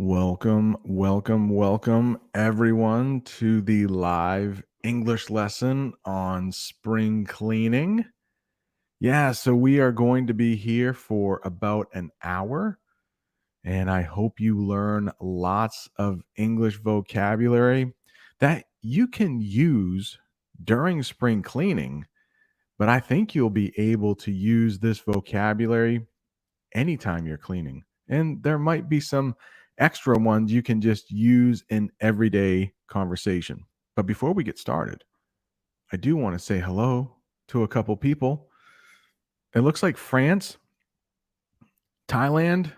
Welcome, everyone, to the live English lesson on spring cleaning. Yeah, so we are going to be here for about an hour, and I hope you learn lots of English vocabulary that you can use during spring cleaning. But I think you'll be able to use this vocabulary anytime you're cleaning. And there might be some extra ones you can just use in everyday conversation. But before we get started, I do want to say hello to a couple people. It looks like France, Thailand,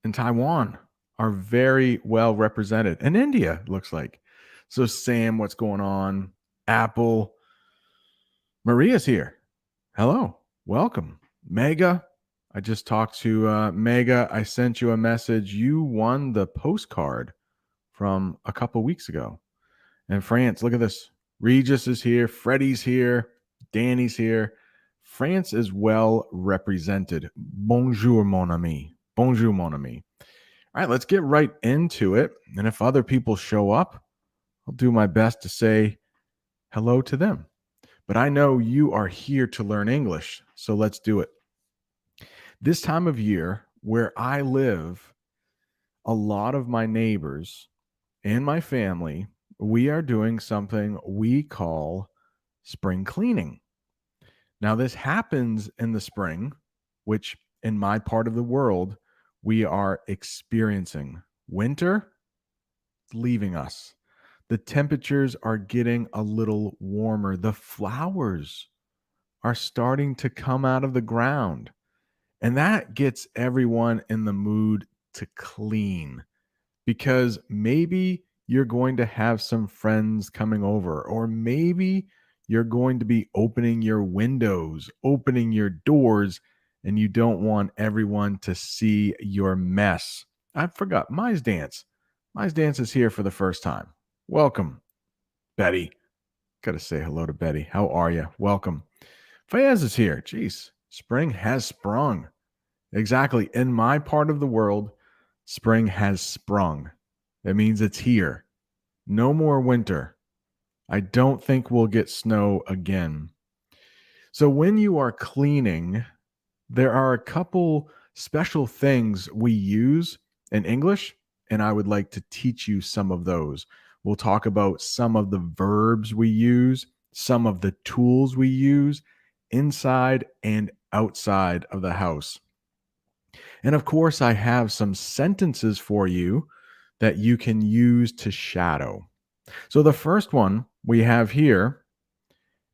and Taiwan are very well represented. And India looks like. So, Sam, what's going on? Apple, Maria's here. Hello. Welcome. Mega, I just talked to Mega. I sent you a message. You won the postcard from a couple weeks ago. And France, look at this. Regis is here. Freddie's here. Danny's here. France is well represented. Bonjour, mon ami. Bonjour, mon ami. All right, let's get right into it. And if other people show up, I'll do my best to say hello to them. But I know you are here to learn English, so let's do it. This time of year, where I live, a lot of my neighbors and my family, we are doing something we call spring cleaning. Now, this happens in the spring, which in my part of the world, we are experiencing. Winter leaving us. The temperatures are getting a little warmer. The flowers are starting to come out of the ground. And that gets everyone in the mood to clean because maybe you're going to have some friends coming over, or maybe you're going to be opening your windows, opening your doors, and you don't want everyone to see your mess. I forgot Mize Dance. Mize Dance is here for the first time. Welcome, Betty. Got to say hello to Betty. How are you? Welcome. Fayez is here. Jeez, spring has sprung. Exactly. In my part of the world, spring has sprung. It means it's here. No more winter. I don't think we'll get snow again. So, when you are cleaning, there are a couple special things we use in English, and I would like to teach you some of those. We'll talk about some of the verbs we use, some of the tools we use inside and outside of the house. And of course, I have some sentences for you that you can use to shadow. So the first one we have here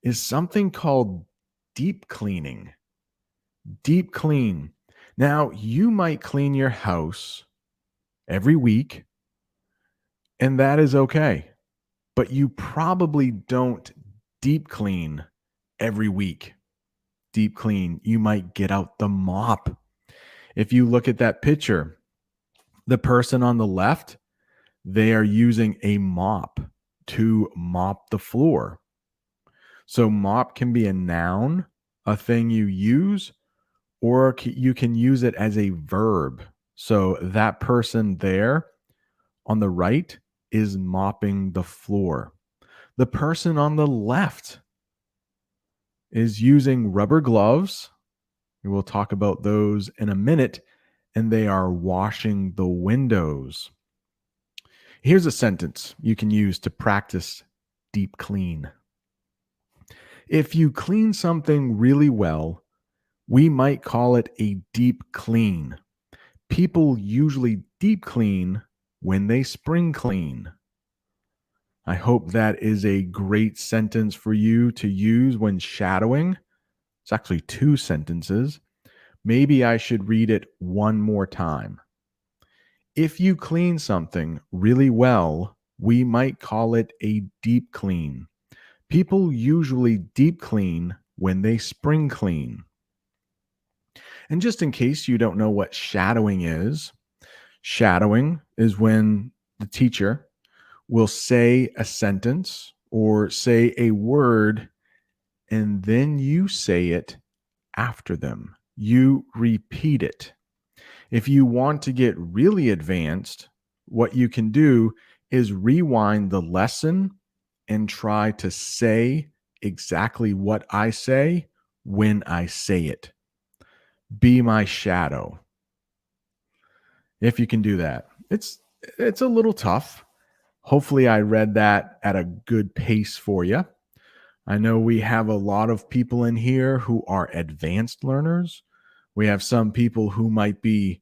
is something called deep cleaning. Deep clean. Now, you might clean your house every week, and that is okay. But you probably don't deep clean every week. Deep clean. You might get out the mop. If you look at that picture, the person on the left, they are using a mop to mop the floor. So, mop can be a noun, a thing you use, or you can use it as a verb. So, that person there on the right is mopping the floor. The person on the left is using rubber gloves. We will talk about those in a minute, and they are washing the windows. Here's a sentence you can use to practice deep clean. If you clean something really well, we might call it a deep clean. People usually deep clean when they spring clean. I hope that is a great sentence for you to use when shadowing. It's actually two sentences. Maybe I should read it one more time. If you clean something really well, we might call it a deep clean. People usually deep clean when they spring clean. And just in case you don't know what shadowing is when the teacher will say a sentence or say a word, and then you say it after them. You repeat it. If you want to get really advanced, what you can do is rewind the lesson and try to say exactly what I say when I say it. Be my shadow. If you can do that. It's a little tough. Hopefully I read that at a good pace for you. I know we have a lot of people in here who are advanced learners. We have some people who might be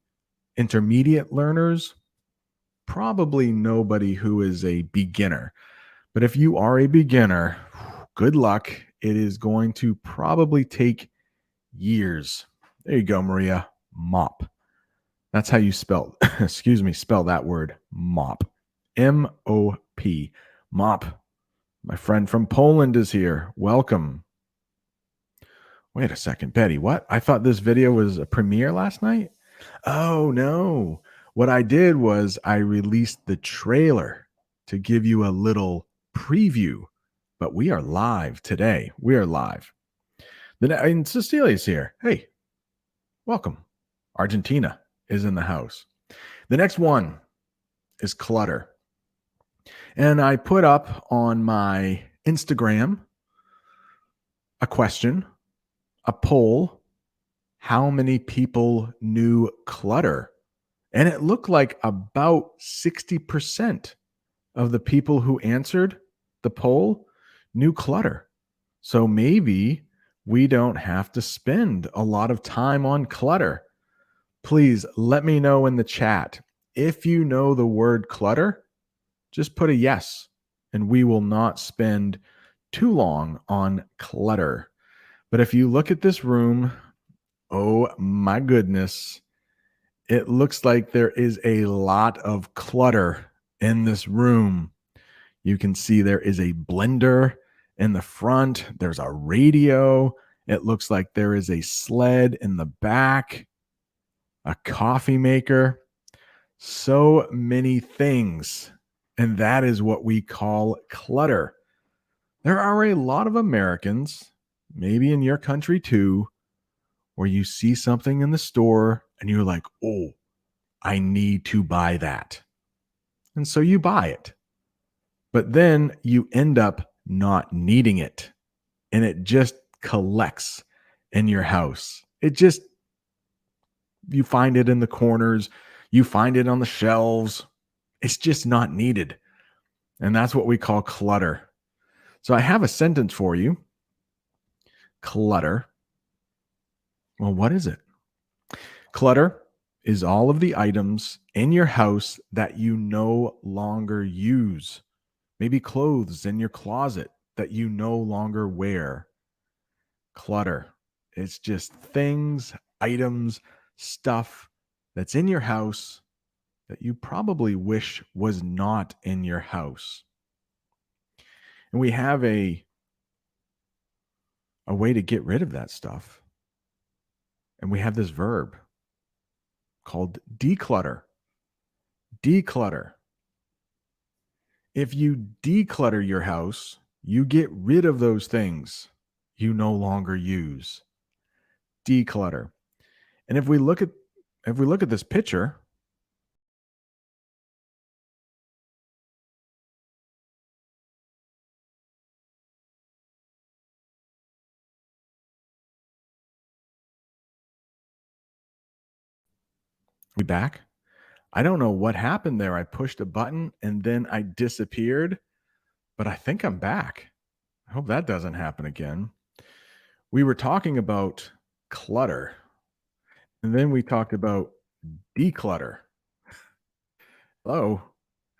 intermediate learners, probably nobody who is a beginner. But if you are a beginner, good luck. It is going to probably take years. There you go, Maria. Mop. That's how you spell, excuse me, spell that word, mop. M-O-P. Mop. My friend from Poland is here. Welcome. Wait a second, Betty. What? I thought this video was a premiere last night. Oh, no. What I did was I released the trailer to give you a little preview, but we are live today. We are live. And Cecilia's here. Hey, welcome. Argentina is in the house. The next one is clutter. And I put up on my Instagram a question, a poll. How many people knew clutter? And it looked like about 60% of the people who answered the poll knew clutter. So maybe we don't have to spend a lot of time on clutter. Please let me know in the chat. If you know the word clutter, just put a yes, and we will not spend too long on clutter. But if you look at this room, oh my goodness, it looks like there is a lot of clutter in this room. You can see there is a blender in the front. There's a radio. It looks like there is a sled in the back, a coffee maker. So many things. And that is what we call clutter. There are a lot of Americans, maybe in your country too, where you see something in the store and you're like, oh, I need to buy that. And so you buy it. But then you end up not needing it. And it just collects in your house. You find it in the corners, you find it on the shelves. It's just not needed. And that's what we call clutter. So I have a sentence for you. Clutter. Well, what is it? Clutter is all of the items in your house that you no longer use. Maybe clothes in your closet that you no longer wear. Clutter. It's just things, items, stuff that's in your house that you probably wish was not in your house. And we have a way to get rid of that stuff. And we have this verb called declutter. Declutter. If you declutter your house, you get rid of those things you no longer use. Declutter. And if we look at this picture, we back. I don't know what happened there. I pushed a button and then I disappeared, but I think I'm back. I hope that doesn't happen again. We were talking about clutter, and then we talked about declutter. Hello?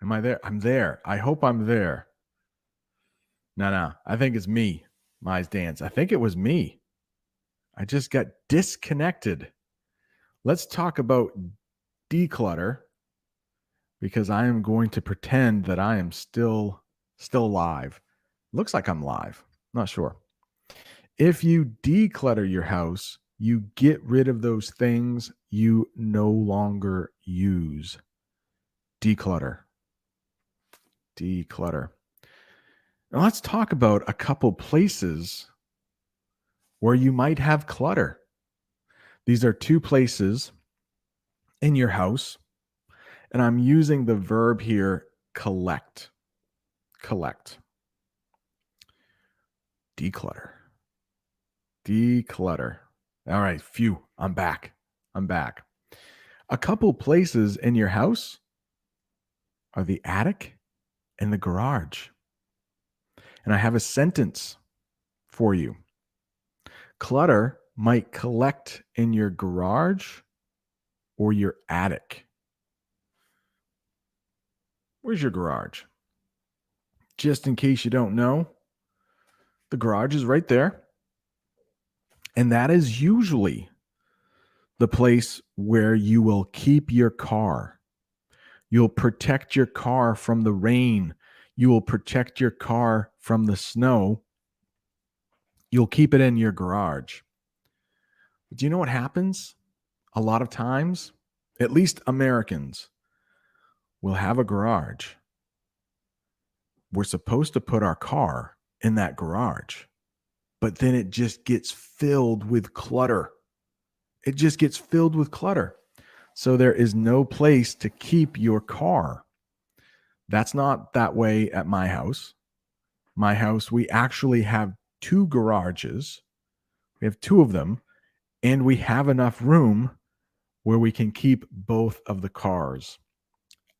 Am I there? I'm there. I hope I'm there. No. I think it's me. Mize Dance. I think it was me. I just got disconnected. Let's talk about declutter because I am going to pretend that I am still live. Looks like I'm live. Not sure. If you declutter your house, you get rid of those things you no longer use. Declutter. Declutter. Now let's talk about a couple places where you might have clutter. These are two places in your house, And I'm using the verb here, collect. Collect. Declutter. Declutter. All right, phew, I'm back. I'm back. A couple places in your house are the attic and the garage. And I have a sentence for you. Clutter might collect in your garage or your attic. Where's your garage? Just in case you don't know, the garage is right there. And that is usually the place where you will keep your car. You'll protect your car from the rain. You will protect your car from the snow. You'll keep it in your garage. But do you know what happens? A lot of times, at least Americans, will have a garage. We're supposed to put our car in that garage, but then it just gets filled with clutter. It just gets filled with clutter. So there is no place to keep your car. That's not that way at my house. My house, we actually have 2 garages. We have 2 of them, and we have enough room where we can keep both of the cars.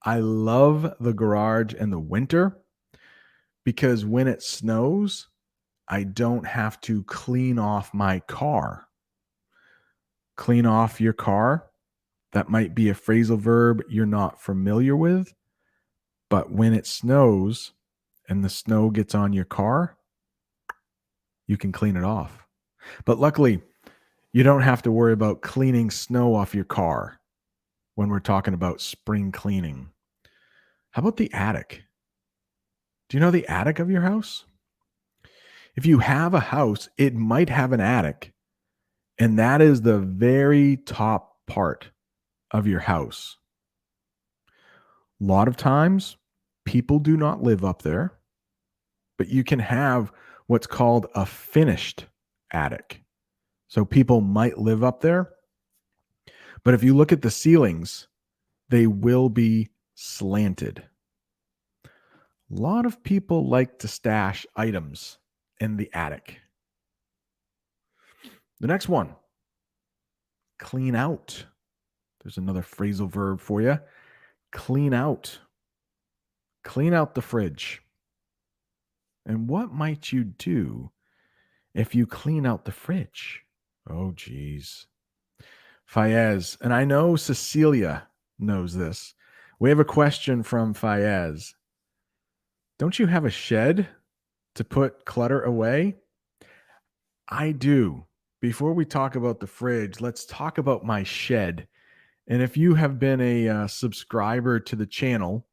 I love the garage in the winter because when it snows, I don't have to clean off my car. Clean off your car. That might be a phrasal verb you're not familiar with, but when it snows and the snow gets on your car, you can clean it off. But luckily, you don't have to worry about cleaning snow off your car when we're talking about spring cleaning. How about the attic? Do you know the attic of your house? If you have a house, it might have an attic, and that is the very top part of your house. A lot of times, people do not live up there, but you can have what's called a finished attic. So people might live up there, but if you look at the ceilings, they will be slanted. A lot of people like to stash items in the attic. The next one, clean out. There's another phrasal verb for you. Clean out. Clean out the fridge. And what might you do if you clean out the fridge? Oh, geez. Fayez, and I know Cecilia knows this. We have a question from Fayez. Don't you have a shed to put clutter away? I do. Before we talk about the fridge, let's talk about my shed. And if you have been a subscriber to the channel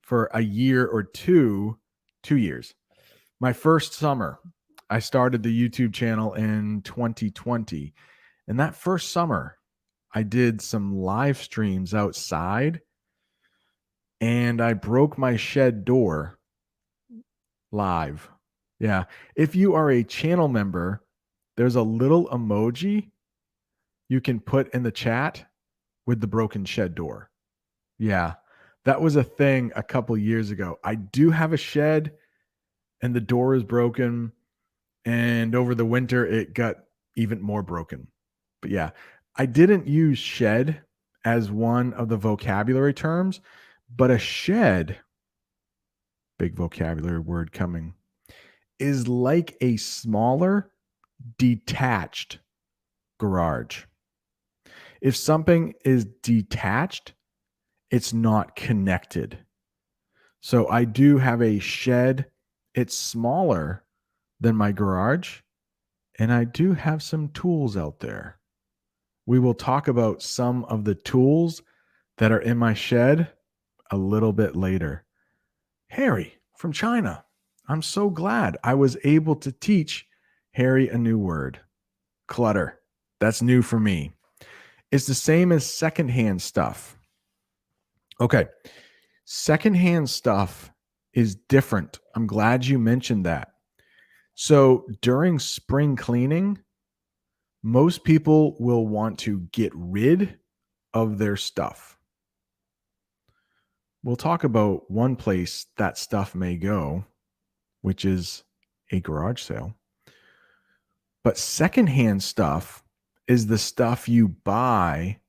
for a year or 2 years, my first summer, I started the YouTube channel in 2020. And that first summer, I did some live streams outside and I broke my shed door live. Yeah. If you are a channel member, there's a little emoji you can put in the chat with the broken shed door. Yeah. That was a thing a couple years ago. I do have a shed and the door is broken. And over the winter, it got even more broken. But yeah, I didn't use shed as one of the vocabulary terms, but a shed, big vocabulary word coming, is like a smaller, detached garage. If something is detached, it's not connected. So I do have a shed. It's smaller than my garage, and I do have some tools out there. We will talk about some of the tools that are in my shed a little bit later. Harry from China. I'm so glad I was able to teach Harry a new word, clutter. That's new for me. It's the same as secondhand stuff. Okay. Secondhand stuff is different. I'm glad you mentioned that. So during spring cleaning, most people will want to get rid of their stuff. we'll talk about one place that stuff may go, which is a garage sale. But secondhand stuff is the stuff you buy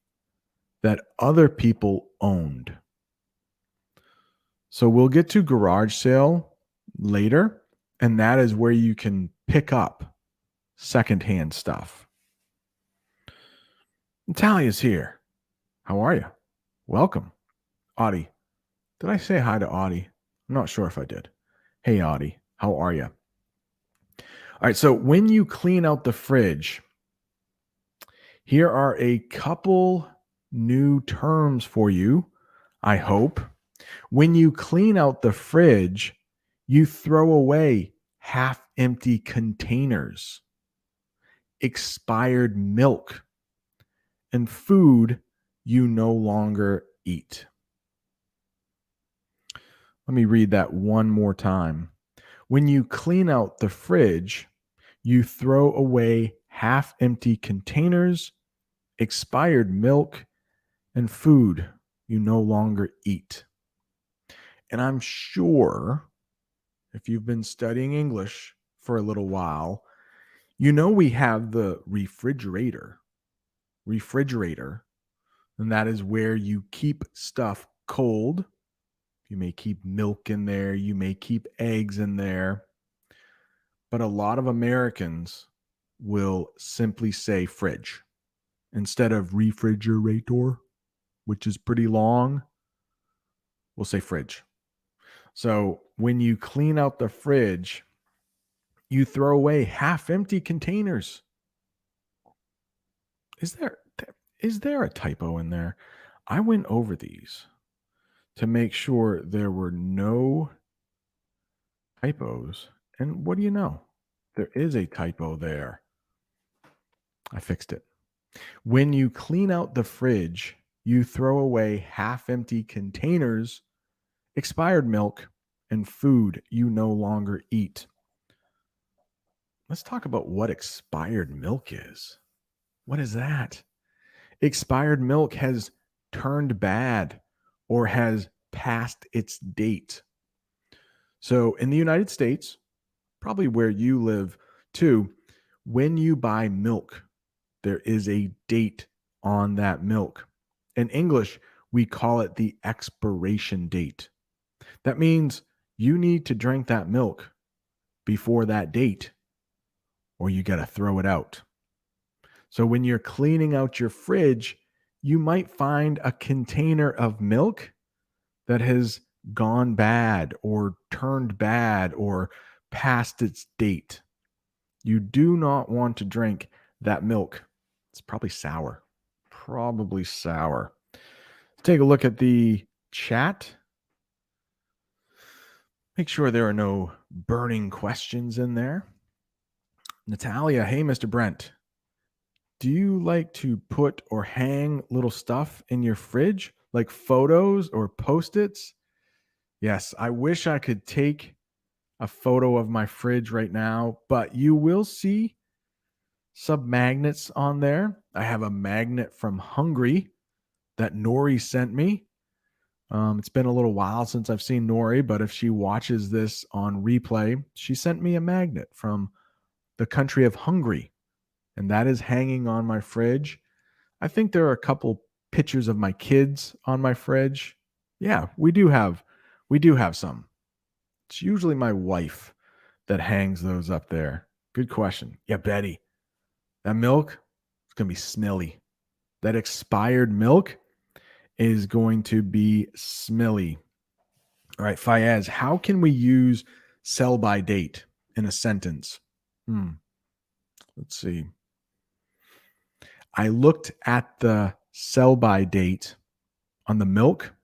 that other people owned. So we'll get to garage sale later, and that is where you can pick up secondhand stuff. Natalia's here. How are you? Welcome. Audie. Did I say hi to Audie? I'm not sure if I did. Hey, Audie. How are you? All right. So when you clean out the fridge, here are a couple new terms for you, I hope. When you clean out the fridge, you throw away half empty containers, expired milk, and food you no longer eat. Let me read that one more time. When you clean out the fridge, you throw away half empty containers, expired milk, and food you no longer eat. And I'm sure if you've been studying English for a little while, you know we have the refrigerator, and that is where you keep stuff cold. You may keep milk in there, you may keep eggs in there. But a lot of Americans will simply say fridge instead of refrigerator, which is pretty long. We'll say fridge. So when you clean out the fridge, you throw away half empty containers. Is there a typo in there? I went over these to make sure there were no typos. And what do you know? There is a typo there. I fixed it. When you clean out the fridge, you throw away half empty containers, expired milk, and food you no longer eat. Let's talk about what expired milk is. What is that? Expired milk has turned bad or has passed its date. So in the United States, probably where you live too, when you buy milk, there is a date on that milk. In English, we call it the expiration date. That means you need to drink that milk before that date, or you got to throw it out. So when you're cleaning out your fridge, you might find a container of milk that has gone bad or turned bad or past its date. You do not want to drink that milk. It's probably sour. Probably sour. Let's take a look at the chat. Make sure there are no burning questions in there. Natalia, hey, Mr. Brent. Do you like to put or hang little stuff in your fridge, like photos or Post-its? Yes, I wish I could take a photo of my fridge right now, but you will see some magnets on there. I have a magnet from Hungary that Nori sent me. It's been a little while since I've seen Nori, but if she watches this on replay, she sent me a magnet from the country of Hungary, and that is hanging on my fridge. I think there are a couple pictures of my kids on my fridge. Yeah, we do have some. It's usually my wife that hangs those up there. Good question. Yeah, Betty. That milk is going to be smelly. That expired milk is going to be smelly. All right, Fayez, how can we use sell by date in a sentence? Let's see. I looked at the sell by date on the milk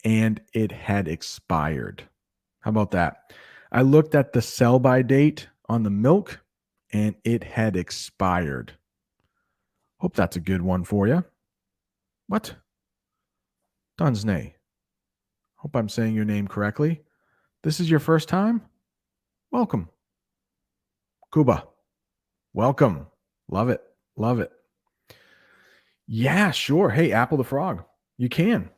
and it had expired. How about that? I looked at the sell by date on the milk and it had expired. Hope that's a good one for you. What? Dunsney. Hope I'm saying your name correctly. This is your first time? Welcome. Cuba. Welcome. Love it. Love it. Yeah, sure. Hey, Apple the Frog. You can.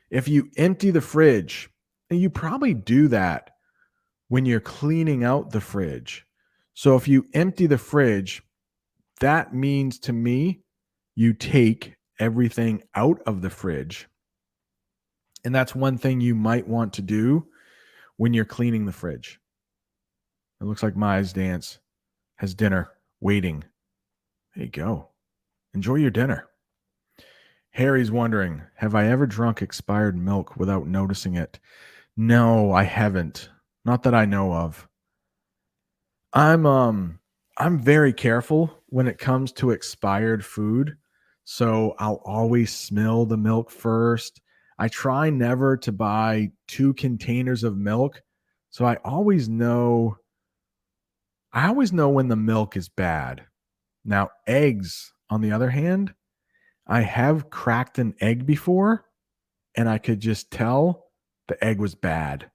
If you empty the fridge, and you probably do that when you're cleaning out the fridge. So if you empty the fridge, that means to me you take everything out of the fridge. And that's one thing you might want to do when you're cleaning the fridge. It looks like Maya's dance has dinner waiting. There you go. Enjoy your dinner. Harry's wondering, have I ever drunk expired milk without noticing it? No, I haven't. Not that I know of. I'm very careful when it comes to expired food. So I'll always smell the milk first. I try never to buy 2 containers of milk. So I always know when the milk is bad. Now, eggs, on the other hand, I have cracked an egg before and I could just tell the egg was bad.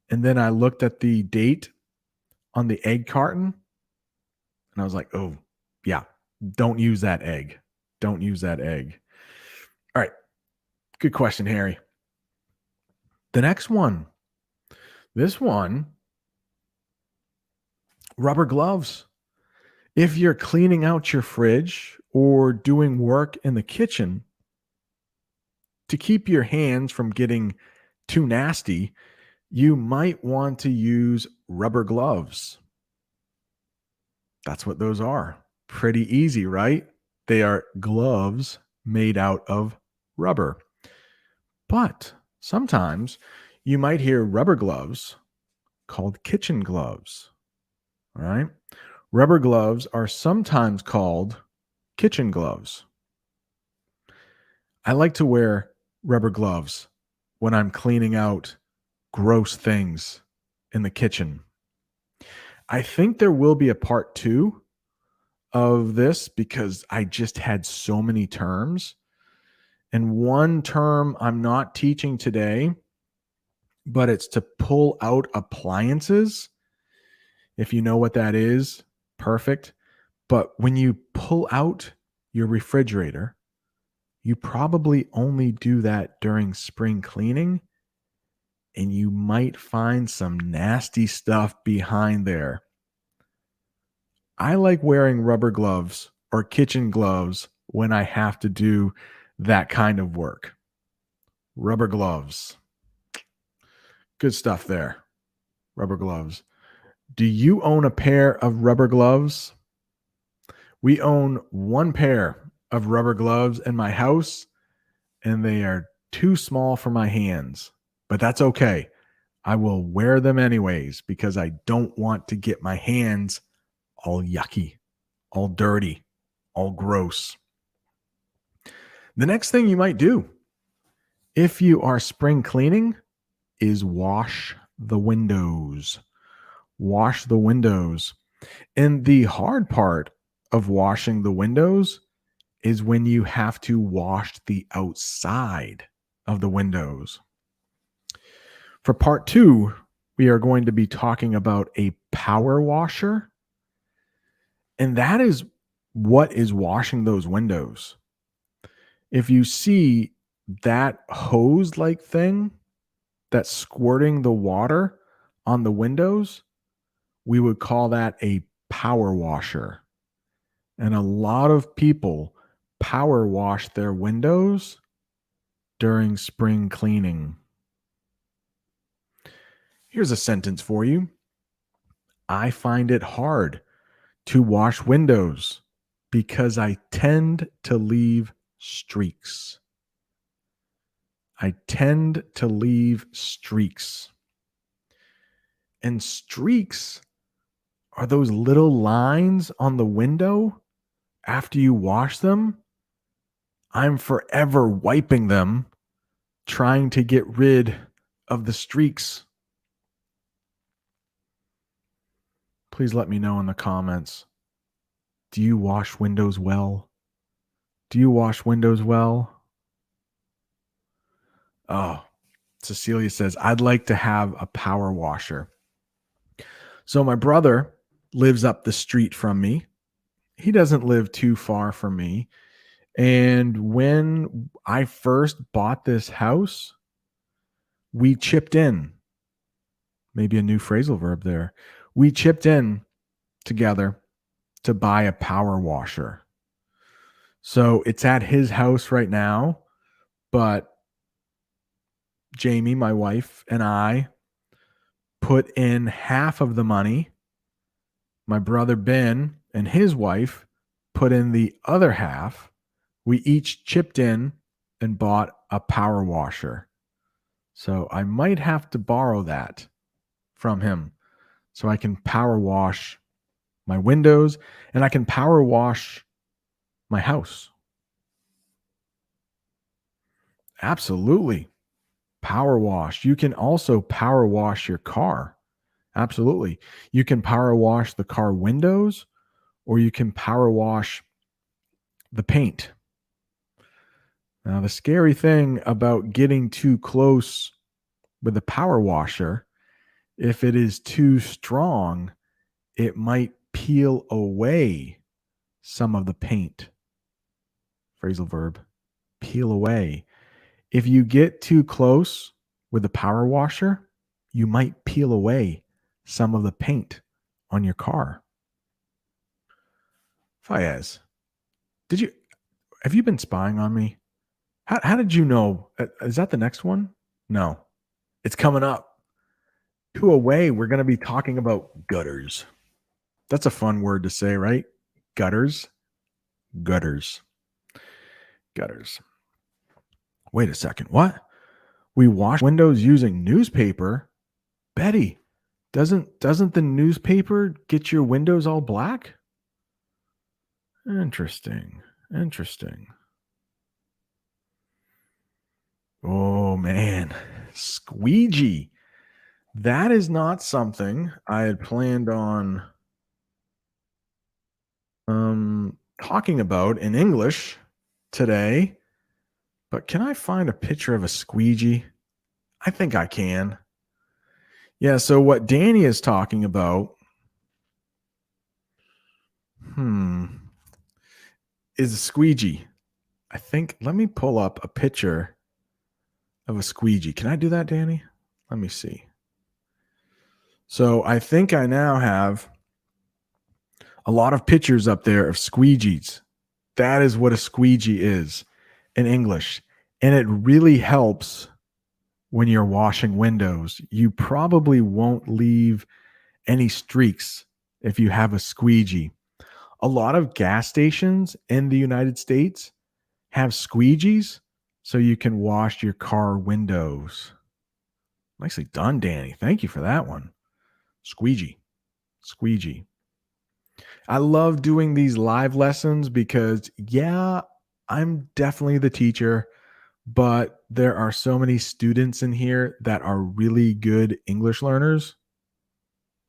And then I looked at the date on the egg carton and I was like, oh, yeah, don't use that egg. Don't use that egg. All right. Good question, Harry. The next one. This one, rubber gloves. If you're cleaning out your fridge or doing work in the kitchen, to keep your hands from getting too nasty, you might want to use rubber gloves. That's what those are. Pretty easy, right? They are gloves made out of rubber. But sometimes you might hear rubber gloves called kitchen gloves. All right. Rubber gloves are sometimes called kitchen gloves. I like to wear rubber gloves when I'm cleaning out gross things in the kitchen. I think there will be a part 2 of this because I just had so many terms. And one term I'm not teaching today, but it's to pull out appliances. If you know what that is, perfect. But when you pull out your refrigerator, you probably only do that during spring cleaning, and you might find some nasty stuff behind there. I like wearing rubber gloves or kitchen gloves when I have to do that kind of work. Rubber gloves. Good stuff there. Rubber gloves. Do you own a pair of rubber gloves? We own one pair of rubber gloves in my house, and they are too small for my hands, but that's okay. I will wear them anyways because I don't want to get my hands all yucky, all dirty, all gross. The next thing you might do if you are spring cleaning is wash the windows. Wash the windows. And the hard part of washing the windows is when you have to wash the outside of the windows. For part 2, we are going to be talking about a power washer. And that is what is washing those windows. If you see that hose like thing that's squirting the water on the windows, we would call that a power washer. And a lot of people power wash their windows during spring cleaning. Here's a sentence for you. I find it hard to wash windows because I tend to leave streaks. I tend to leave streaks. And streaks are those little lines on the window after you wash them. I'm forever wiping them, trying to get rid of the streaks. Please let me know in the comments. Do you wash windows well? Do you wash windows well? Oh, Cecilia says, I'd like to have a power washer. So my brother lives up the street from me. He doesn't live too far from me. And when I first bought this house, we chipped in, maybe a new phrasal verb there. We chipped in together to buy a power washer. So it's at his house right now, but Jamie, my wife, and I put in half of the money. My brother Ben and his wife put in the other half. We each chipped in and bought a power washer. So I might have to borrow that from him so I can power wash my windows and I can power wash my house. Absolutely. Power wash. You can also power wash your car. Absolutely. You can power wash the car windows or you can power wash the paint. Now, the scary thing about getting too close with the power washer, if it is too strong, it might peel away some of the paint. Phrasal verb, peel away. If you get too close with the power washer, you might peel away some of the paint on your car. Fayez, have you been spying on me? How did you know? Is that the next one? No, it's coming up. Two away, we're going to be talking about gutters. That's a fun word to say, right? Gutters, gutters, gutters. Wait a second. What? We wash windows using newspaper? Betty, doesn't the newspaper get your windows all black? Interesting. Interesting. Oh man. Squeegee. That is not something I had planned on talking about in English today, but can I find a picture of a squeegee? I think I can. Yeah, so what Danny is talking about is a squeegee. I think let me pull up a picture of a squeegee. Can I do that, Danny? Let me see. So I think I now have a lot of pictures up there of squeegees. That is what a squeegee is in English. And it really helps when you're washing windows. You probably won't leave any streaks if you have a squeegee. A lot of gas stations in the United States have squeegees so you can wash your car windows. Nicely done, Danny. Thank you for that one. Squeegee. Squeegee. I love doing these live lessons because, yeah, I'm definitely the teacher, but there are so many students in here that are really good English learners.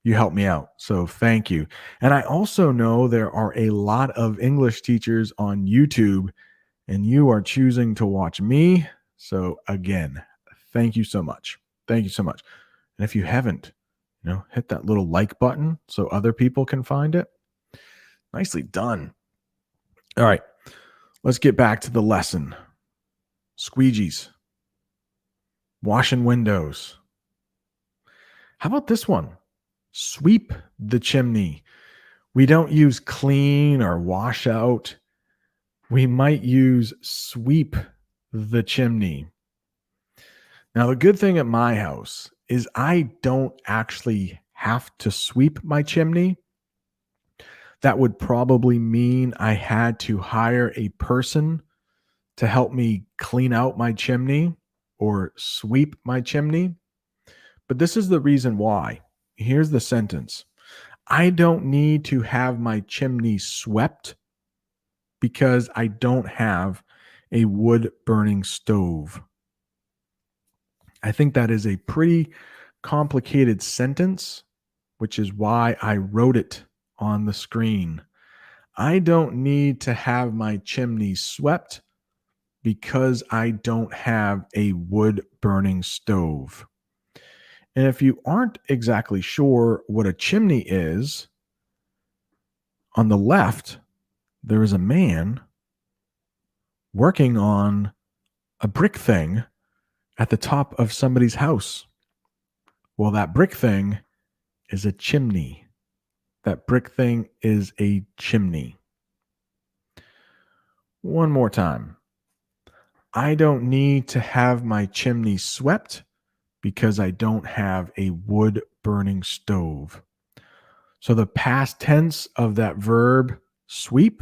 You help me out. So thank you. And I also know there are a lot of English teachers on YouTube, and you are choosing to watch me. So again, thank you so much. Thank you so much. And if you haven't, hit that little like button so other people can find it. Nicely done. All right, let's get back to the lesson. Squeegees, washing windows. How about this one? Sweep the chimney. We don't use clean or wash out. We might use sweep the chimney. Now, the good thing at my house is I don't actually have to sweep my chimney. That would probably mean I had to hire a person to help me clean out my chimney or sweep my chimney. But this is the reason why. Here's the sentence. I don't need to have my chimney swept because I don't have a wood burning stove. I think that is a pretty complicated sentence, which is why I wrote it on the screen. I don't need to have my chimney swept because I don't have a wood burning stove. And if you aren't exactly sure what a chimney is, on the left, there is a man working on a brick thing at the top of somebody's house. Well, that brick thing is a chimney. That brick thing is a chimney. One more time. I don't need to have my chimney swept because I don't have a wood burning stove. So the past tense of that verb sweep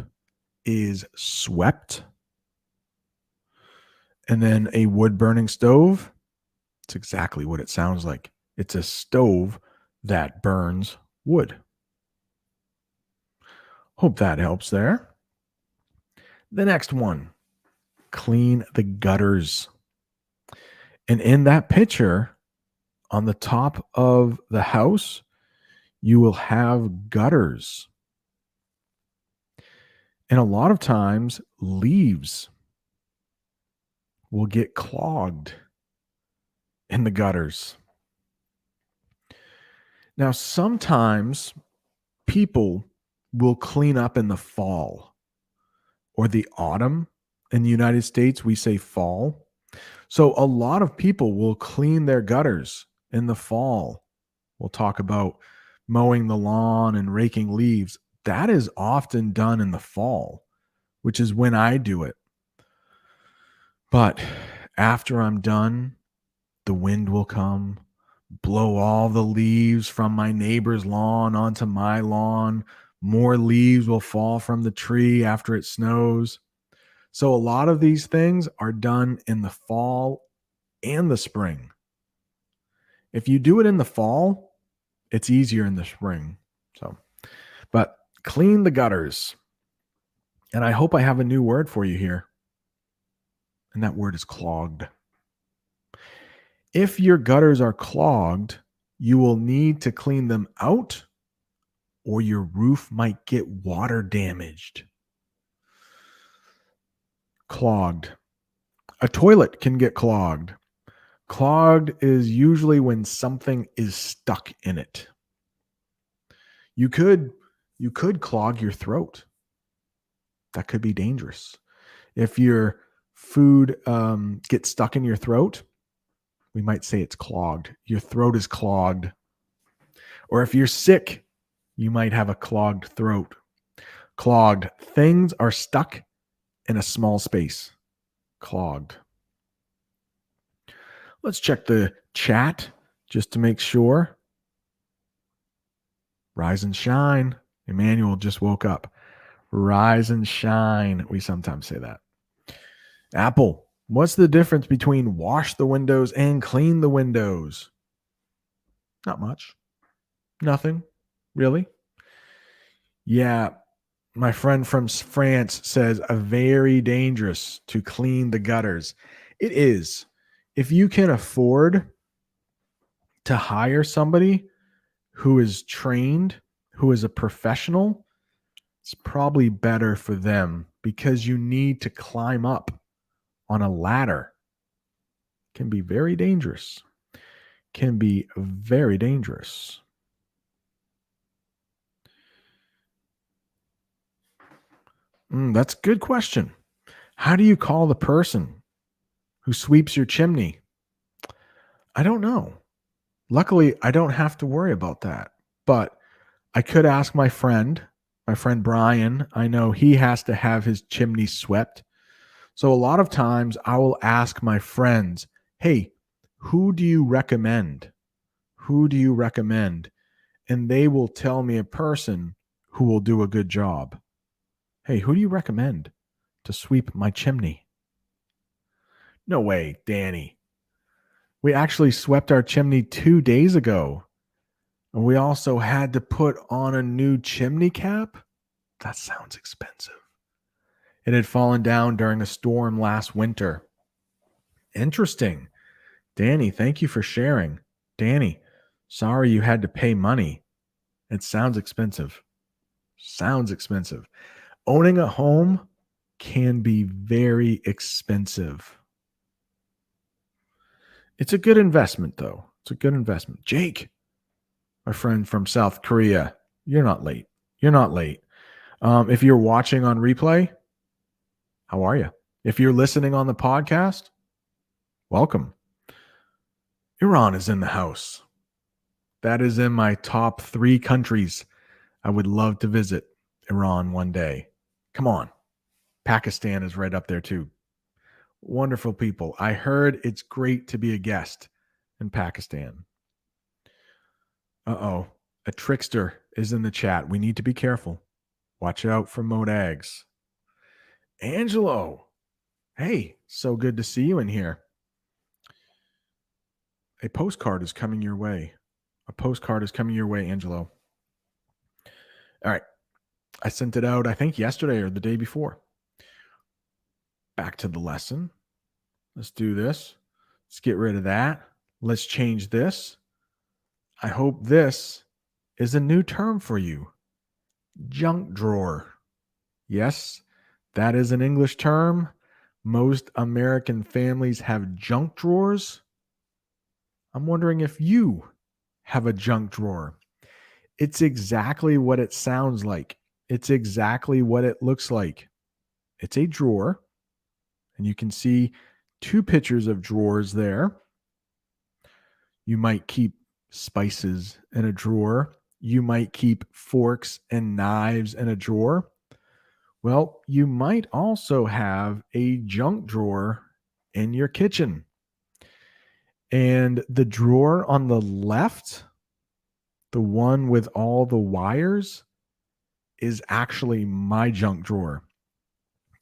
is swept. And then a wood burning stove, it's exactly what it sounds like. It's a stove that burns wood. Hope that helps there. The next one, clean the gutters. And in that picture, on the top of the house, you will have gutters. And a lot of times, leaves will get clogged in the gutters. Now, sometimes people will clean up in the fall or the autumn. In the United States, we say fall. So a lot of people will clean their gutters in the fall. We'll talk about mowing the lawn and raking leaves. That is often done in the fall, which is when I do it. But after I'm done, the wind will come, blow all the leaves from my neighbor's lawn onto my lawn. More leaves will fall from the tree after it snows. So a lot of these things are done in the fall and the spring. If you do it in the fall, it's easier in the spring. But clean the gutters. And I hope I have a new word for you here. And that word is clogged. If your gutters are clogged, you will need to clean them out, or your roof might get water damaged. Clogged. A toilet can get clogged. Clogged is usually when something is stuck in it. You could clog your throat. That could be dangerous. If your food gets stuck in your throat, we might say it's clogged. Your throat is clogged. Or if you're sick, you might have a clogged throat. Clogged. Things are stuck in a small space. Clogged. Let's check the chat just to make sure. Rise and shine. Emmanuel just woke up. Rise and shine. We sometimes say that. Apple, what's the difference between wash the windows and clean the windows? Not much. Nothing, really. Yeah, my friend from France says very dangerous to clean the gutters. It is. If you can afford to hire somebody who is trained, who is a professional, it's probably better for them because you need to climb up on a ladder. Can be very dangerous. Can be very dangerous. That's a good question. How do you call the person who sweeps your chimney? I don't know. Luckily, I don't have to worry about that. But I could ask my friend Brian. I know he has to have his chimney swept. So a lot of times I will ask my friends, hey, who do you recommend? Who do you recommend? And they will tell me a person who will do a good job. Hey, who do you recommend to sweep my chimney? No way, Danny. We actually swept our chimney 2 days ago. And we also had to put on a new chimney cap. That sounds expensive. It had fallen down during a storm last winter. Interesting. Danny, thank you for sharing. Danny, sorry you had to pay money. It sounds expensive. Sounds expensive. Owning a home can be very expensive. It's a good investment, though. It's a good investment. Jake, my friend from South Korea, you're not late. You're not late. If you're watching on replay, how are you? If you're listening on the podcast, welcome. Iran is in the house. That is in my top 3 countries I would love to visit. Iran one day. Come on. Pakistan is right up there too. Wonderful people. I heard it's great to be a guest in Pakistan. Uh-oh. A trickster is in the chat. We need to be careful. Watch out for Modags. Angelo. Hey, so good to see you in here. A postcard is coming your way. A postcard is coming your way, Angelo. All right. I sent it out, I think, yesterday or the day before. Back to the lesson. Let's do this. Let's get rid of that. Let's change this. I hope this is a new term for you. Junk drawer. Yes, that is an English term. Most American families have junk drawers. I'm wondering if you have a junk drawer. It's exactly what it sounds like. It's exactly what it looks like. It's a drawer, and you can see 2 pictures of drawers there. You might keep spices in a drawer. You might keep forks and knives in a drawer. Well, you might also have a junk drawer in your kitchen. And the drawer on the left, the one with all the wires, is actually my junk drawer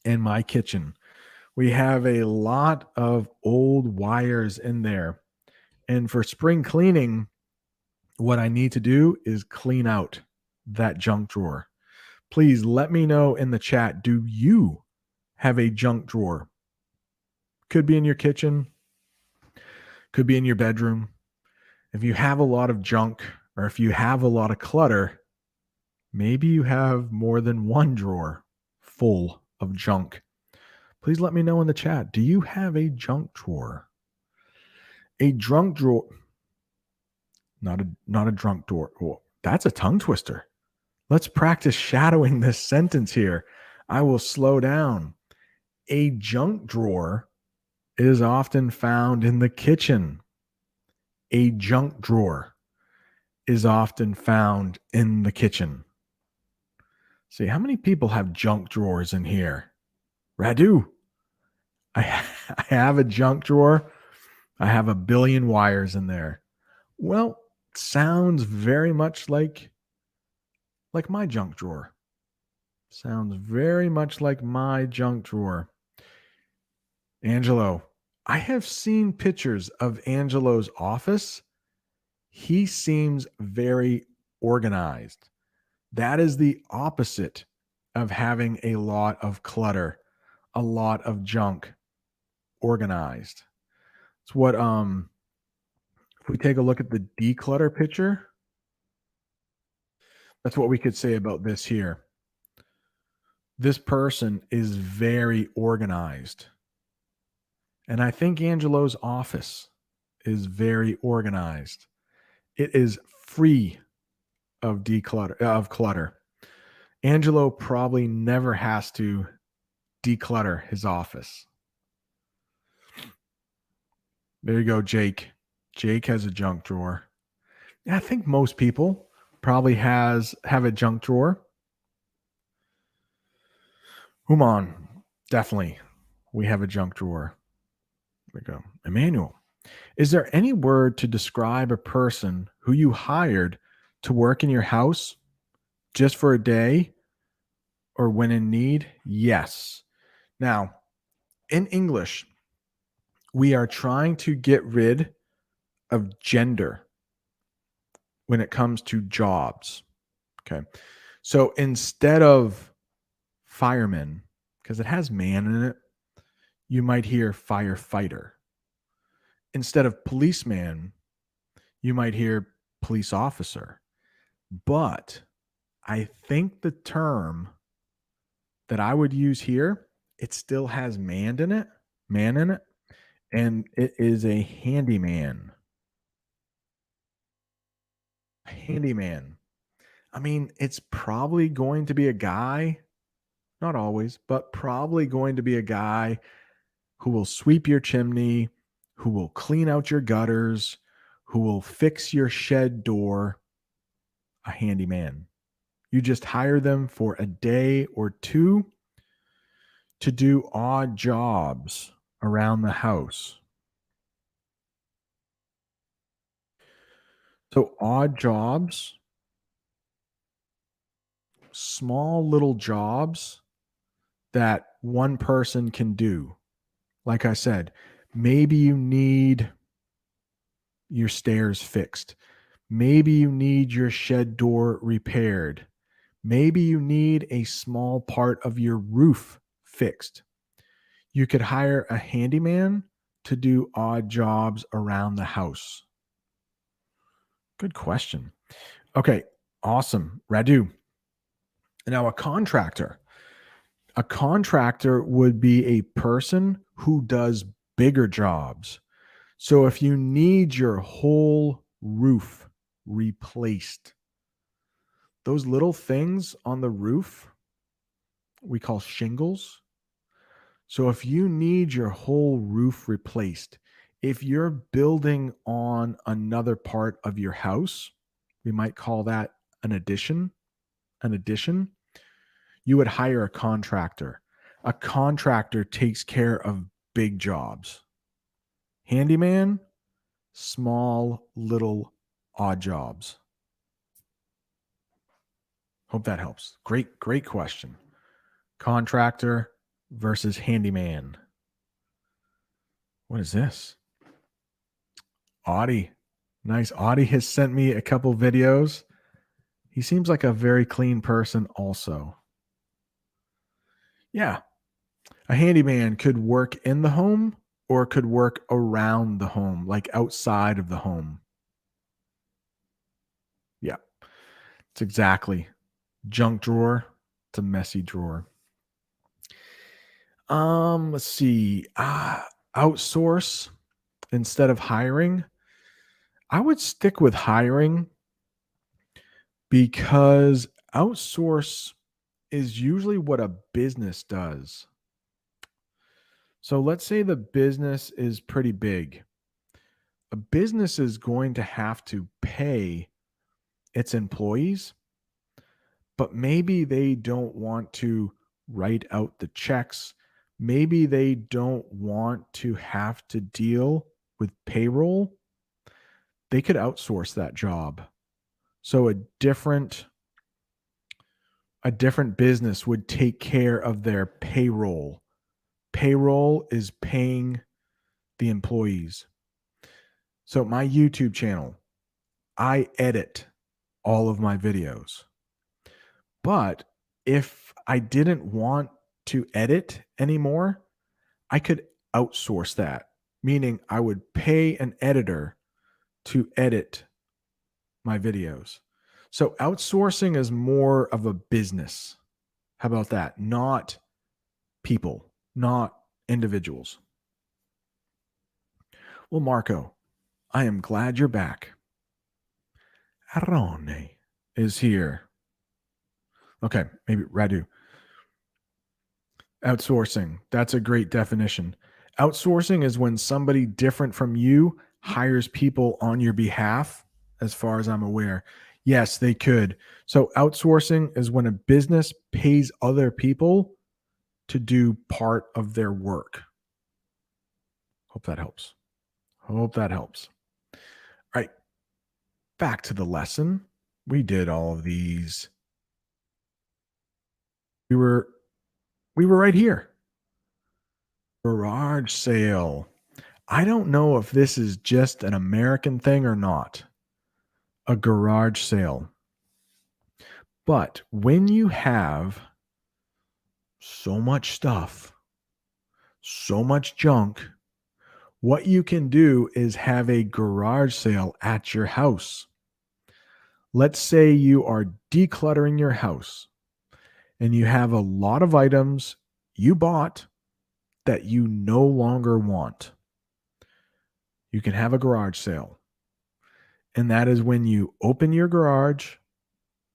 in my kitchen. We have a lot of old wires in there. And for spring cleaning, what I need to do is clean out that junk drawer. Please let me know in the chat, do you have a junk drawer? Could be in your kitchen, could be in your bedroom. If you have a lot of junk or if you have a lot of clutter, maybe you have more than one drawer full of junk. Please let me know in the chat, do you have a junk drawer? A drunk drawer, not a drunk drawer. Oh, that's a tongue twister. Let's practice shadowing this sentence here. I will slow down. A junk drawer is often found in the kitchen. A junk drawer is often found in the kitchen. See, how many people have junk drawers in here? Radu, I have a junk drawer. I have a billion wires in there. Well, sounds very much like my junk drawer. Sounds very much like my junk drawer. Angelo, I have seen pictures of Angelo's office. He seems very organized. That is the opposite of having a lot of clutter, a lot of junk. Organized. It's what if we take a look at the declutter picture, that's what we could say about this here. This person is very organized. And I think Angelo's office is very organized. It is free of clutter. Angelo probably never has to declutter his office. There you go, Jake. Jake has a junk drawer. Yeah, I think most people probably have a junk drawer. Human, definitely. We have a junk drawer. There we go. Emmanuel, is there any word to describe a person who you hired to work in your house just for a day or when in need? Yes. Now, in English, we are trying to get rid of gender when it comes to jobs. Okay. So instead of fireman, because it has man in it, you might hear firefighter. Instead of policeman, you might hear police officer. But I think the term that I would use here, it still has man in it, and it is a handyman. Handyman. I mean, it's probably going to be a guy not always, but probably going to be a guy who will sweep your chimney, who will clean out your gutters, who will fix your shed door, a handyman. You just hire them for a day or two to do odd jobs around the house. So, odd jobs, small little jobs that one person can do. Like I said, maybe you need your stairs fixed. Maybe you need your shed door repaired. Maybe you need a small part of your roof fixed. You could hire a handyman to do odd jobs around the house. Good question. Okay, awesome. Radu. Now, a contractor. A contractor would be a person who does bigger jobs. So if you need your whole roof replaced, those little things on the roof we call shingles. So if you need your whole roof replaced, if you're building on another part of your house, we might call that an addition, an addition, you would hire a contractor. A contractor takes care of big jobs. Handyman, small, little, odd jobs. Hope that helps. Great, great question. Contractor versus handyman. What is this? Audie. Nice. Audie has sent me a couple videos. He seems like a very clean person, also. Yeah. A handyman could work in the home or could work around the home, like outside of the home. Yeah. It's exactly junk drawer. It's a messy drawer. Let's see. Outsource instead of hiring. I would stick with hiring because outsource is usually what a business does. So let's say the business is pretty big. A business is going to have to pay its employees, but maybe they don't want to write out the checks. Maybe they don't want to have to deal with payroll. They could outsource that job. So a different business would take care of their payroll. Payroll is paying the employees. So my YouTube channel, I edit all of my videos. But if I didn't want to edit anymore, I could outsource that, meaning I would pay an editor to edit my videos. So outsourcing is more of a business. How about that? Not people, not individuals. Well, Marco, I am glad you're back. Arone is here. Okay, maybe Radu. Outsourcing. That's a great definition. Outsourcing is when somebody different from you hires people on your behalf, as far as I'm aware. Yes, they could. So, outsourcing is when a business pays other people to do part of their work. Hope that helps. Hope that helps. All right, back to the lesson. We did all of these. We were we were right here. Garage sale. I don't know if this is just an American thing or not. A garage sale. But when you have so much stuff, so much junk, what you can do is have a garage sale at your house. Let's say you are decluttering your house and you have a lot of items you bought that you no longer want. You can have a garage sale. And that is when you open your garage,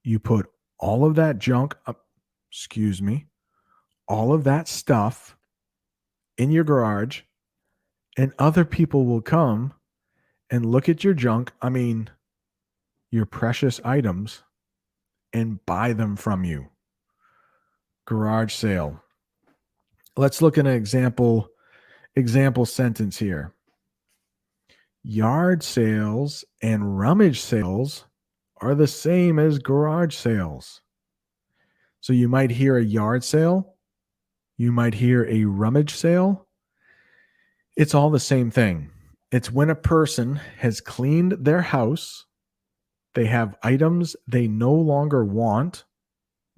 you put all of that junk up, excuse me, all of that stuff in your garage, and other people will come and look at your junk, I mean, your precious items, and buy them from you. Garage sale. Let's look at an example sentence here. Yard sales and rummage sales are the same as garage sales. So you might hear a yard sale, you might hear a rummage sale. It's all the same thing. It's when a person has cleaned their house, they have items they no longer want,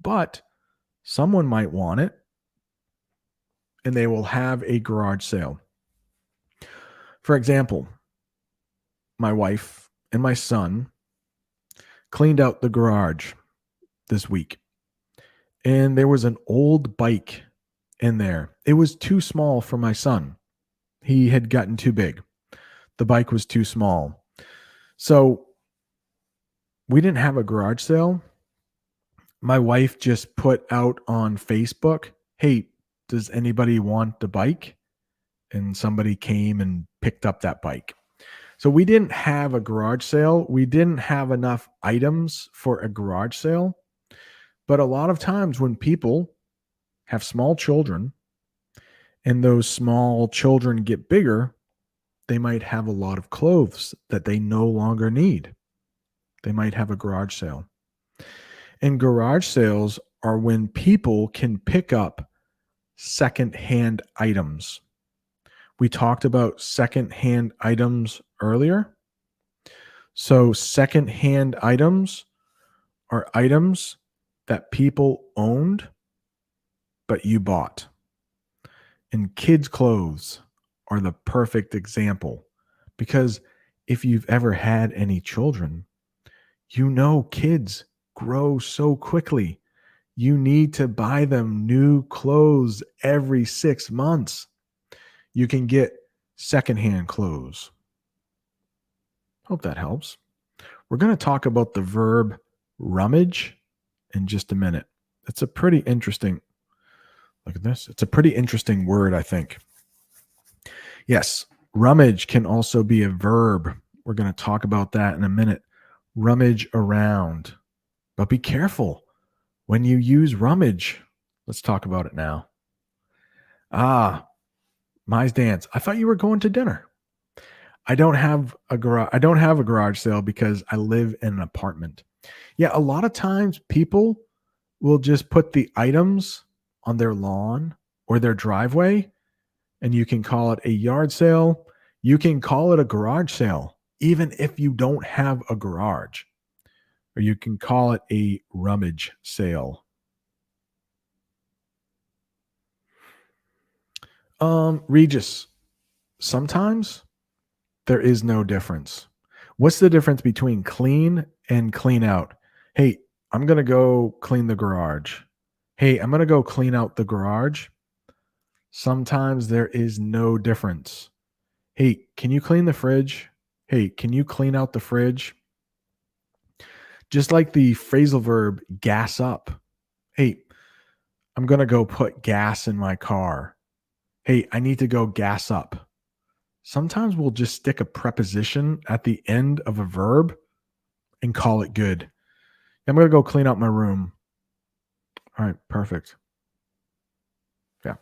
but someone might want it, and they will have a garage sale. For example, my wife and my son cleaned out the garage this week, and there was an old bike in there. It was too small for my son. He had gotten too big. The bike was too small. So we didn't have a garage sale. My wife just put out on Facebook, hey, does anybody want the bike? And somebody came and picked up that bike. So we didn't have a garage sale. We didn't have enough items for a garage sale. But a lot of times when people have small children and those small children get bigger, they might have a lot of clothes that they no longer need. They might have a garage sale. And garage sales are when people can pick up secondhand items. We talked about secondhand items earlier. So secondhand items are items that people owned, but you bought. And kids' clothes are the perfect example, because if you've ever had any children, you know kids grow so quickly. You need to buy them new clothes every 6 months. You can get secondhand clothes. Hope that helps. We're going to talk about the verb rummage in just a minute. It's a pretty interesting, look at this. It's a pretty interesting word, I think. Yes, rummage can also be a verb. We're going to talk about that in a minute. Rummage around. But be careful when you use rummage. Let's talk about it now. Mize Dance. I thought you were going to dinner. I don't have a garage sale because I live in an apartment. Yeah, a lot of times people will just put the items on their lawn or their driveway, and you can call it a yard sale. You can call it a garage sale, even if you don't have a garage. Or you can call it a rummage sale. Regis, sometimes there is no difference. What's the difference between clean and clean out? Hey, I'm going to go clean the garage. Hey, I'm going to go clean out the garage. Sometimes there is no difference. Hey, can you clean the fridge? Hey, can you clean out the fridge? Just like the phrasal verb gas up. Hey, I'm going to go put gas in my car. Hey, I need to go gas up. Sometimes we'll just stick a preposition at the end of a verb and call it good. I'm going to go clean out my room. All right, perfect. Yeah.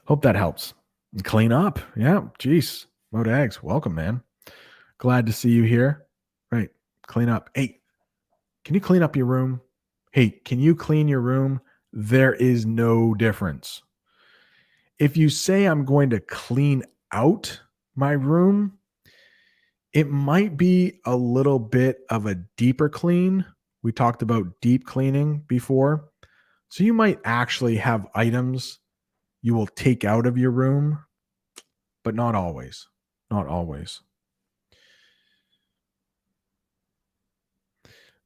Hope that helps. And clean up. Yeah, geez. Modags, welcome, man. Glad to see you here. Right. Clean up. Hey, can you clean up your room? Hey, can you clean your room? There is no difference. If you say I'm going to clean out my room, it might be a little bit of a deeper clean. We talked about deep cleaning before. So you might actually have items you will take out of your room, but not always. Not always.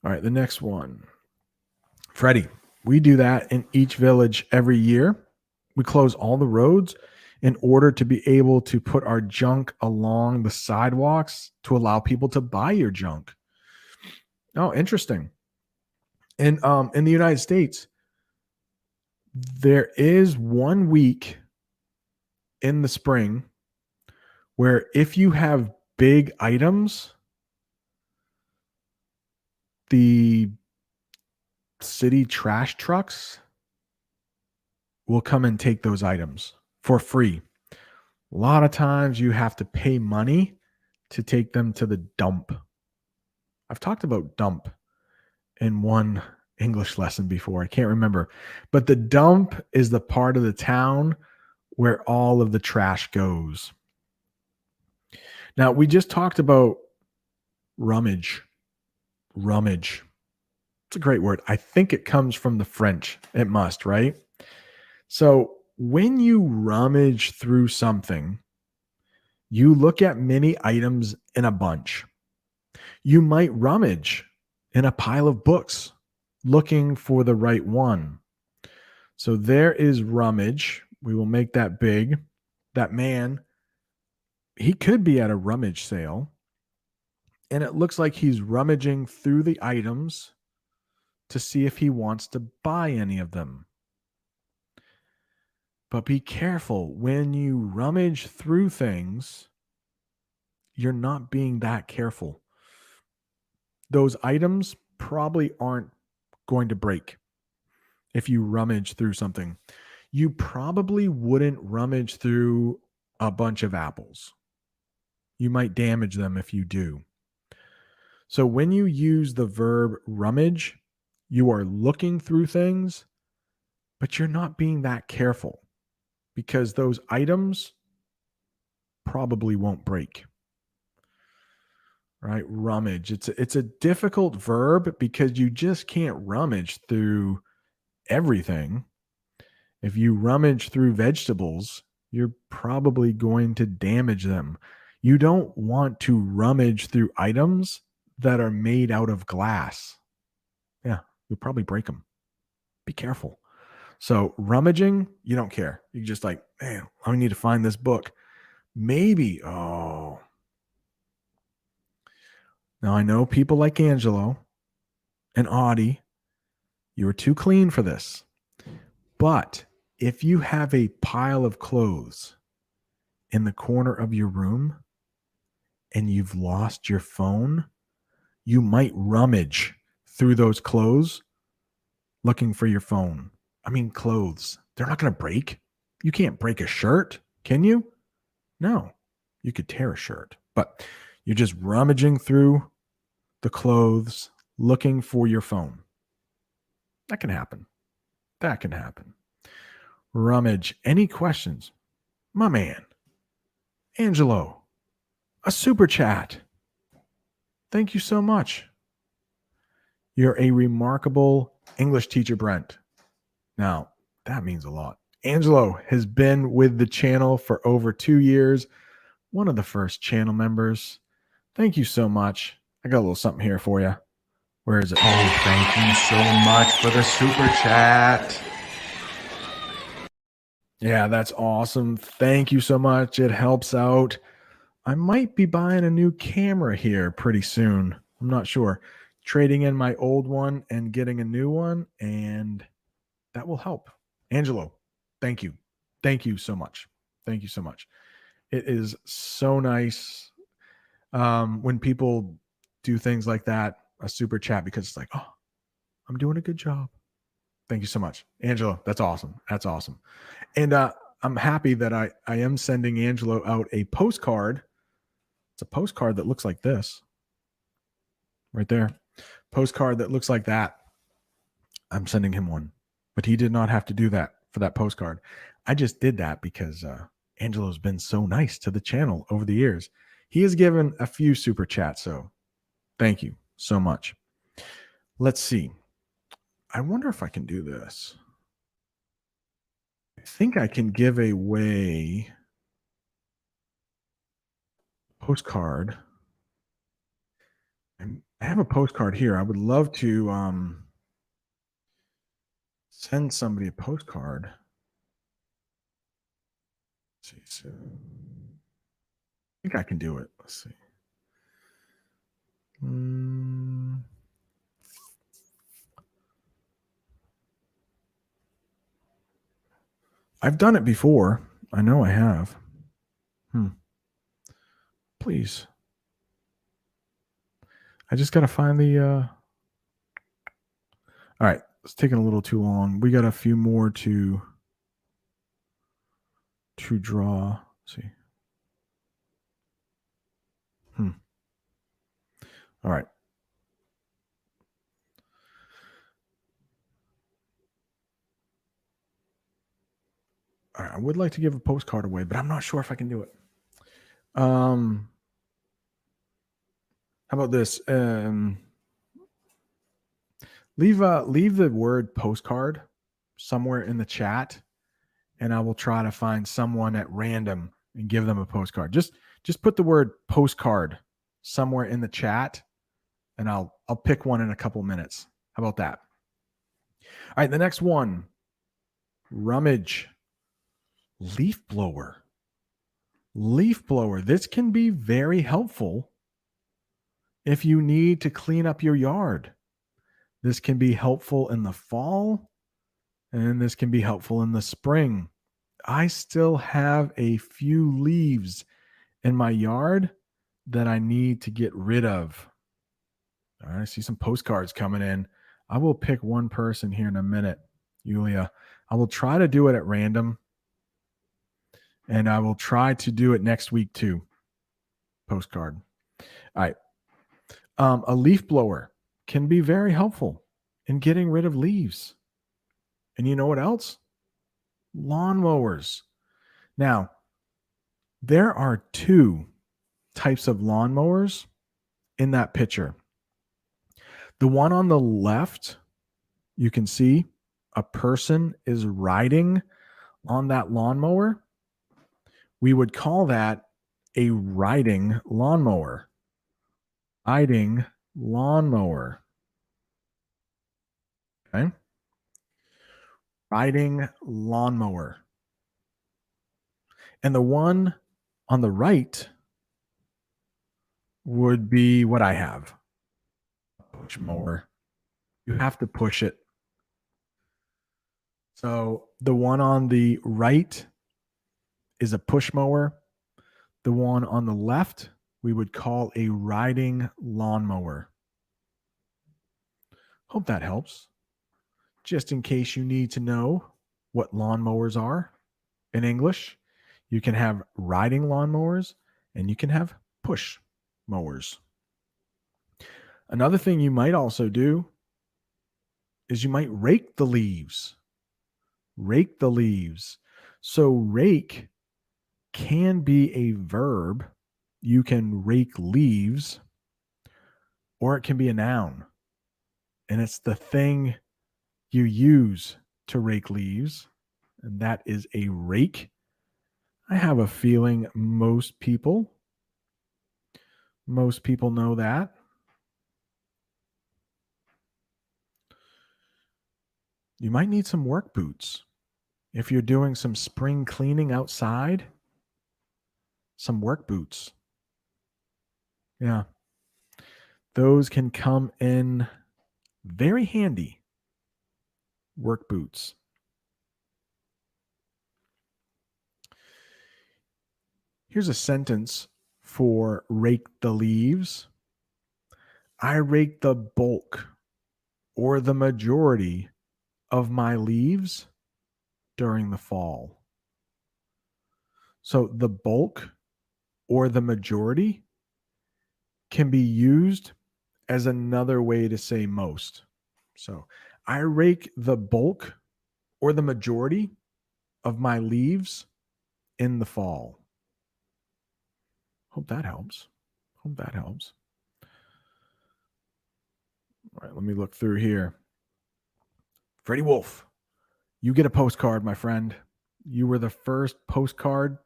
All right, the next one. Freddie, we do that in each village every year. We close all the roads in order to be able to put our junk along the sidewalks to allow people to buy your junk. Oh, interesting. And in the United States, There is 1 week in the spring where if you have big items, the city trash trucks will come and take those items for free. A lot of times you have to pay money to take them to the dump. I've talked about dump in one English lesson before. I can't remember. But the dump is the part of the town where all of the trash goes. Now, we just talked about rummage. Rummage. It's a great word. I think it comes from the French. It must, right? So when you rummage through something, you look at many items in a bunch. You might rummage in a pile of books looking for the right one. So there is rummage. We will make that big. That man, he could be at a rummage sale, and it looks like he's rummaging through the items to see if he wants to buy any of them. But be careful when you rummage through things, you're not being that careful. Those items probably aren't going to break if you rummage through something. You probably wouldn't rummage through a bunch of apples. You might damage them if you do. So when you use the verb rummage, you are looking through things, but you're not being that careful because those items probably won't break. Right? Rummage. It's a difficult verb because you just can't rummage through everything. If you rummage through vegetables, you're probably going to damage them. You don't want to rummage through items that are made out of glass. Yeah, you'll probably break them. Be careful. So, rummaging, you don't care. You just like, man, I need to find this book. Maybe, oh. Now, I know people like Angelo and Audie, you are too clean for this. But if you have a pile of clothes in the corner of your room and you've lost your phone, you might rummage through those clothes looking for your phone. I mean, clothes, they're not going to break. You can't break a shirt, can you? No, you could tear a shirt, but you're just rummaging through the clothes looking for your phone. That can happen. That can happen. Rummage. Any questions? My man, Angelo, a super chat. Thank you so much. You're a remarkable English teacher, Brent. Now, that means a lot. Angelo has been with the channel for over 2 years, one of the first channel members. Thank you so much. I got a little something here for you. Where is it? Oh, thank you so much for the super chat. Yeah, that's awesome. Thank you so much. It helps out. I might be buying a new camera here pretty soon. I'm not sure. Trading in my old one and getting a new one, and that will help. Angelo, thank you. Thank you so much. Thank you so much. It is so nice when people do things like that, a super chat, because it's like, oh, I'm doing a good job. Thank you so much, Angelo. That's awesome. That's awesome. And I'm happy that I am sending Angelo out a postcard. It's a postcard that looks like this right there. Postcard that looks like that. I'm sending him one, but he did not have to do that for that postcard. I just did that because Angelo's been so nice to the channel over the years. He has given a few super chats, so thank you so much. Let's see. I wonder if I can do this. I think I can give away postcard. I have a postcard here. I would love to send somebody a postcard. Let's see, so I think I can do it. Let's see. I've done it before. I know I have. Please. I just got to find the. All right. It's taking a little too long. We got a few more to draw. Let's see. All right. All right. I would like to give a postcard away, but I'm not sure if I can do it. How about this? Leave the word postcard somewhere in the chat, and I will try to find someone at random and give them a postcard. Just put the word postcard somewhere in the chat, and I'll pick one in a couple minutes. How about that? All right, the next one, rummage. Leaf blower. Leaf blower. This can be very helpful if you need to clean up your yard. This can be helpful in the fall, and this can be helpful in the spring. I still have a few leaves in my yard that I need to get rid of. All right, I see some postcards coming in. I will pick one person here in a minute, Yulia. I will try to do it at random, and I will try to do it next week too. Postcard. All right. A leaf blower can be very helpful in getting rid of leaves. And you know what else? Lawnmowers. Now, there are two types of lawnmowers in that picture. The one on the left, you can see a person is riding on that lawnmower. We would call that a riding lawnmower. Riding lawnmower. Okay. Riding lawnmower. And the one on the right would be what I have. Push mower. You have to push it. So the one on the right is a push mower. The one on the left, we would call a riding lawnmower. Hope that helps. Just in case you need to know what lawnmowers are in English, you can have riding lawnmowers and you can have push mowers. Another thing you might also do is you might rake the leaves. Rake the leaves. So rake can be a verb. You can rake leaves, or it can be a noun. And it's the thing you use to rake leaves, and that is a rake. I have a feeling most people know that. You might need some work boots. If you're doing some spring cleaning outside, some work boots. Yeah. Those can come in very handy. Work boots. Here's a sentence for rake the leaves. I rake the bulk or the majority of my leaves during the fall. So the bulk or the majority can be used as another way to say most. So I rake the bulk or the majority of my leaves in the fall. Hope that helps. All right, let me look through here. Freddie Wolf, you get a postcard, my friend. You were the first postcard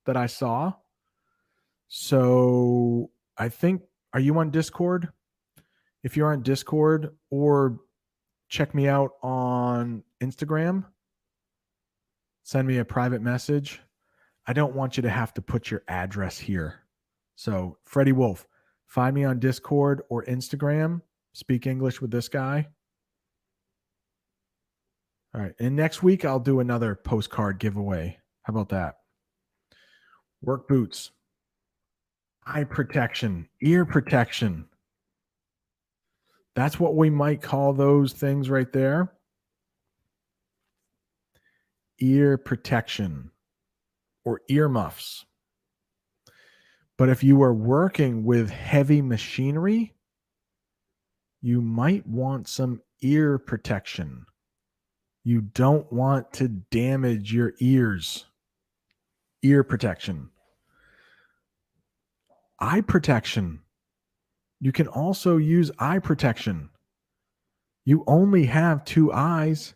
that I saw. So I think, are you on Discord? If you're on Discord, or check me out on Instagram, send me a private message. I don't want you to have to put your address here. So Freddie Wolf, find me on Discord or Instagram. Speak English with this guy. All right. And next week, I'll do another postcard giveaway. How about that? Work boots, eye protection, ear protection. That's what we might call those things right there. Ear protection or earmuffs. But if you are working with heavy machinery, you might want some ear protection. You don't want to damage your ears. Ear protection. Eye protection. You can also use eye protection. You only have two eyes.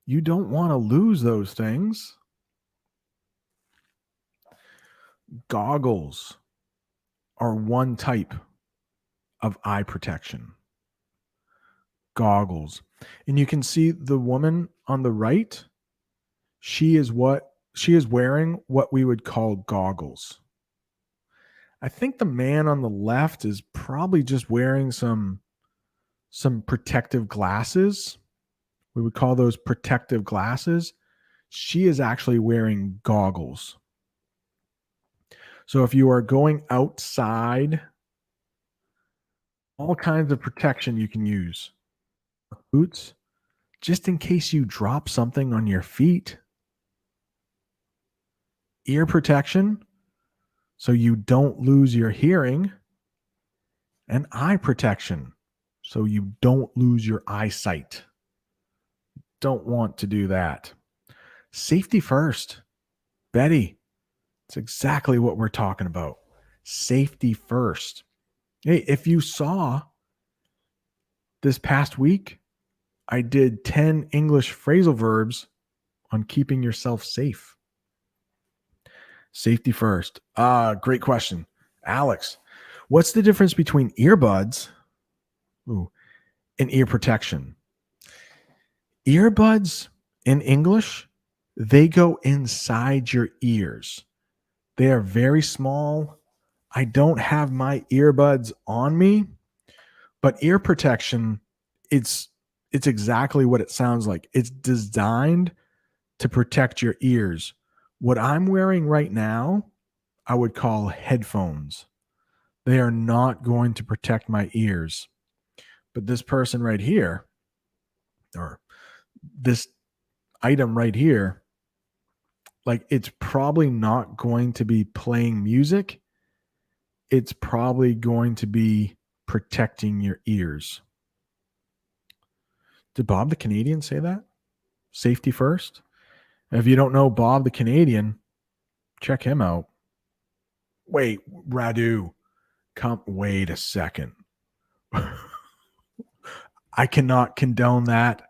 You don't want to lose those things. Goggles are one type of eye protection. Goggles. And you can see the woman on the right. She is wearing what we would call goggles. I think the man on the left is probably just wearing some protective glasses. We would call those protective glasses. She is actually wearing goggles. So if you are going outside, all kinds of protection you can use. Boots, just in case you drop something on your feet. Ear protection, so you don't lose your hearing. And eye protection, so you don't lose your eyesight. Don't want to do that. Safety first. Betty, it's exactly what we're talking about. Safety first. Hey, if you saw this past week, I did 10 English phrasal verbs on keeping yourself safe. Safety first. Great question. Alex, what's the difference between earbuds and ear protection? Earbuds in English, they go inside your ears. They are very small. I don't have my earbuds on me, but ear protection, it's exactly what it sounds like. It's designed to protect your ears. What I'm wearing right now, I would call headphones. They are not going to protect my ears. But this person right here, or this item right here, like it's probably not going to be playing music. It's probably going to be protecting your ears. Did Bob the Canadian say that? Safety first? If you don't know Bob the Canadian, check him out. Wait, Radu, wait a second. I cannot condone that.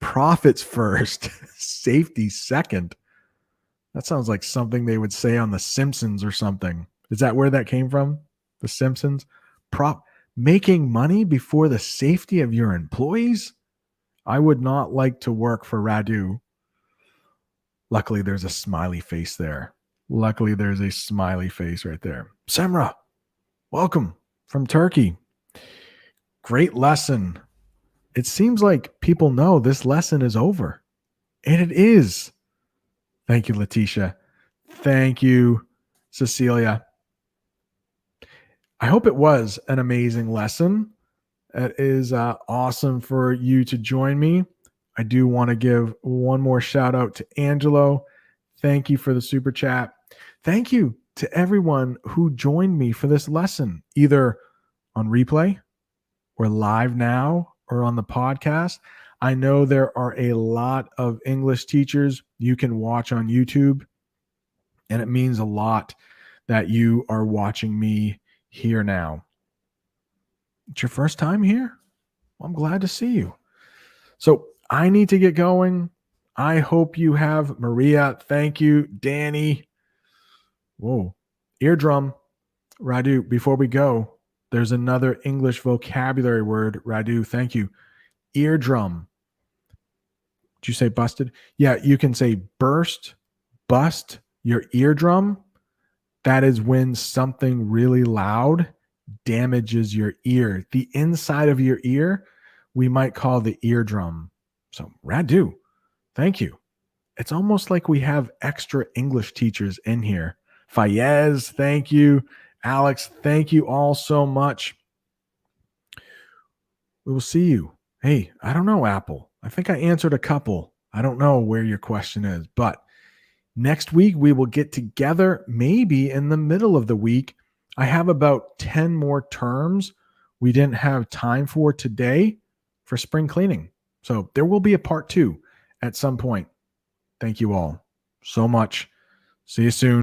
Profits first, safety second. That sounds like something they would say on The Simpsons or something. Is that where that came from? The Simpsons? Making money before the safety of your employees? I would not like to work for Radu. Luckily, there's a smiley face there. Luckily, there's a smiley face right there. Semra, welcome from Turkey. Great lesson. It seems like people know this lesson is over. And it is. Thank you, Letitia. Thank you, Cecilia. I hope it was an amazing lesson. It is awesome for you to join me. I do want to give one more shout out to Angelo. Thank you for the super chat. Thank you to everyone who joined me for this lesson, either on replay or live now or on the podcast. I know there are a lot of English teachers you can watch on YouTube, and it means a lot that you are watching me here now. It's your first time here? Well, I'm glad to see you. So I need to get going. I hope you have Maria. Thank you, Danny. Whoa. Eardrum. Radu, before we go, there's another English vocabulary word. Radu, thank you. Eardrum. Did you say busted? Yeah, you can say burst, bust your eardrum. That is when something really loud damages your ear. The inside of your ear, we might call the eardrum. So, Radu, Thank you. It's almost like we have extra English teachers in here. Fayez, thank you. Alex, thank you all so much. We will see you. Hey, I don't know, Apple. I think I answered a couple. I don't know where your question is, but next week we will get together, maybe in the middle of the week. I have about 10 more terms we didn't have time for today for spring cleaning. So there will be a part 2 at some point. Thank you all so much. See you soon.